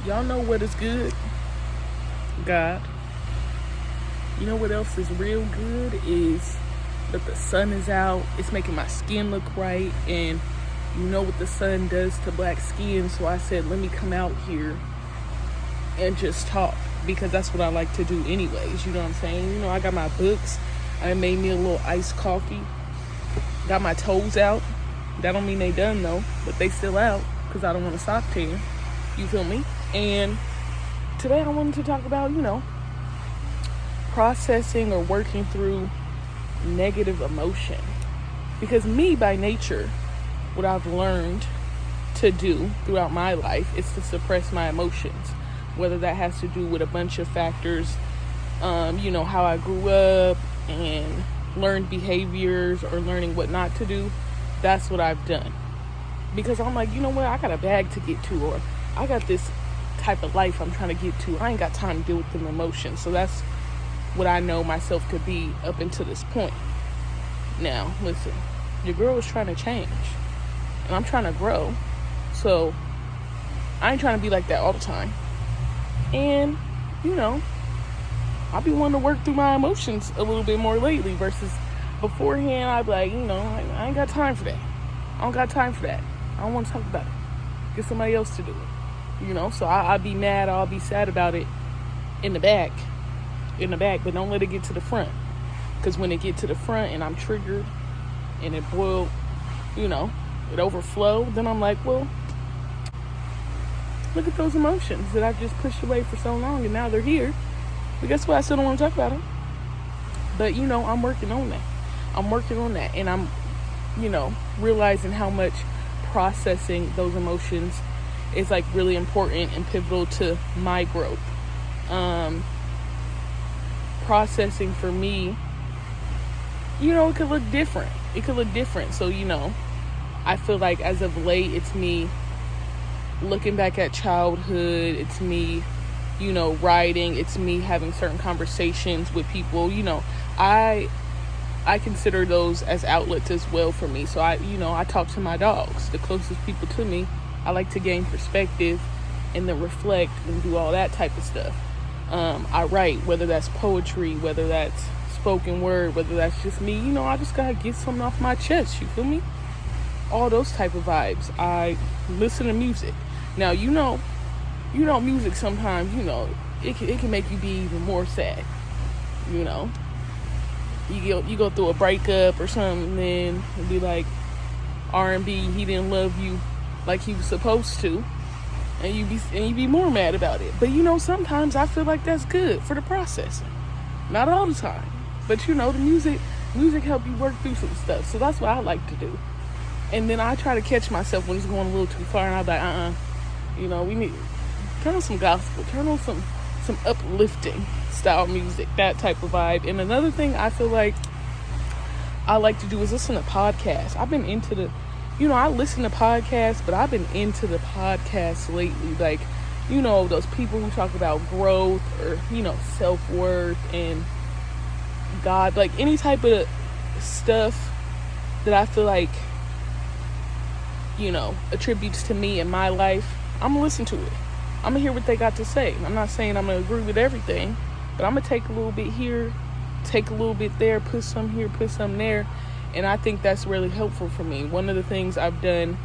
Y'all know what is good? God. You know what else is real good is that the sun is out. It's making my skin look bright, and you know what the sun does to black skin. So I said, let me come out here and just talk, because that's what I like to do anyways. You know what I'm saying? You know, I got my books. I made me a little iced coffee. Got my toes out. That don't mean they done though, but they still out because I don't want a sock tear. You feel me? And today I wanted to talk about, processing or working through negative emotion. Because me, by nature, what I've learned to do throughout my life is to suppress my emotions. Whether that has to do with a bunch of factors, how I grew up and learned behaviors or learning what not to do, that's what I've done. Because I'm like, you know what, I got a bag to get to, or I got this type of life I'm trying to get to. I ain't got time to deal with them emotions. So that's what I know myself to be up until this point. Now, listen, your girl is trying to change, and I'm trying to grow. So I ain't trying to be like that all the time. And, I'll be wanting to work through my emotions a little bit more lately versus beforehand. I'd be like, I ain't got time for that. I don't got time for that. I don't want to talk about it. Get somebody else to do it. So I'll be mad, I'll be sad about it in the back, but don't let it get to the front. Because when it get to the front and I'm triggered and it boiled, it overflow, then I'm like, well, look at those emotions that I've just pushed away for so long, and now they're here. But guess what? I still don't want to talk about them. But, I'm working on that. And I'm, realizing how much processing those emotions is, like, really important and pivotal to my growth. Processing for me, it could look different. So, I feel like as of late, it's me looking back at childhood. It's me, writing. It's me having certain conversations with people. I consider those as outlets as well for me. So I talk to my dogs, the closest people to me. I like to gain perspective and then reflect and do all that type of stuff. I write, whether that's poetry, whether that's spoken word, whether that's just me. I just gotta get something off my chest. You feel me? All those type of vibes. I listen to music. Now, music sometimes, it can make you be even more sad. You go through a breakup or something, and it'd be like R&B, he didn't love you like he was supposed to, and you be more mad about it. But sometimes I feel like that's good for the processing. Not all the time, but the music help you work through some stuff. So that's what I like to do. And then I try to catch myself when it's going a little too far, and I'm like, we need to turn on some gospel, turn on some uplifting style music, that type of vibe. And another thing I feel like I like to do is listen to podcasts. I've been into I listen to podcasts, but I've been into the podcasts lately. Like, those people who talk about growth or, self-worth and God, like any type of stuff that I feel like, attributes to me in my life. I'm gonna listen to it. I'm gonna hear what they got to say. I'm not saying I'm gonna agree with everything, but I'm gonna take a little bit here, take a little bit there, put some here, put some there. And I think that's really helpful for me. One of the things I've done,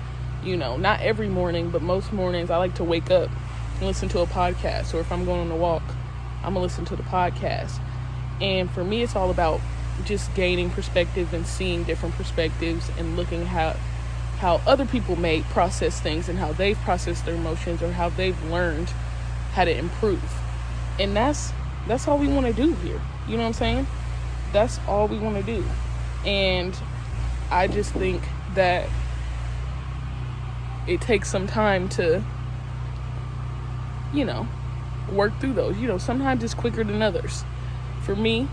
not every morning, but most mornings, I like to wake up and listen to a podcast. Or if I'm going on a walk, I'm gonna listen to the podcast. And for me, it's all about just gaining perspective and seeing different perspectives and looking how other people may process things and how they've processed their emotions or how they've learned how to improve. And that's all we want to do here. You know what I'm saying? That's all we want to do. And I just think that it takes some time to, work through those. Sometimes it's quicker than others. For me,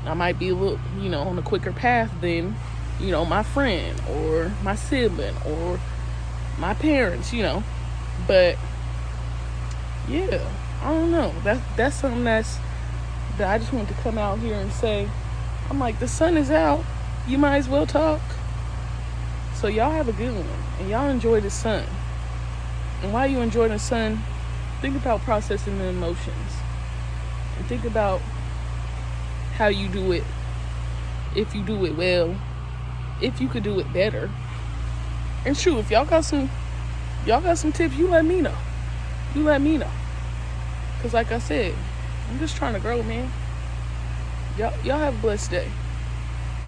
I might be a little, on a quicker path than my friend or my sibling or my parents, but yeah, I don't know. That's something that I just want to come out here and say. I'm like, the sun is out. You might as well talk. So y'all have a good one, and y'all enjoy the sun. And while you enjoy the sun, Think about processing the emotions. And think about how you do it. If you do it well. If you could do it better. And shoot, if y'all got some tips, you let me know. You let me know. Because like I said, I'm just trying to grow, man. Y'all have a blessed day.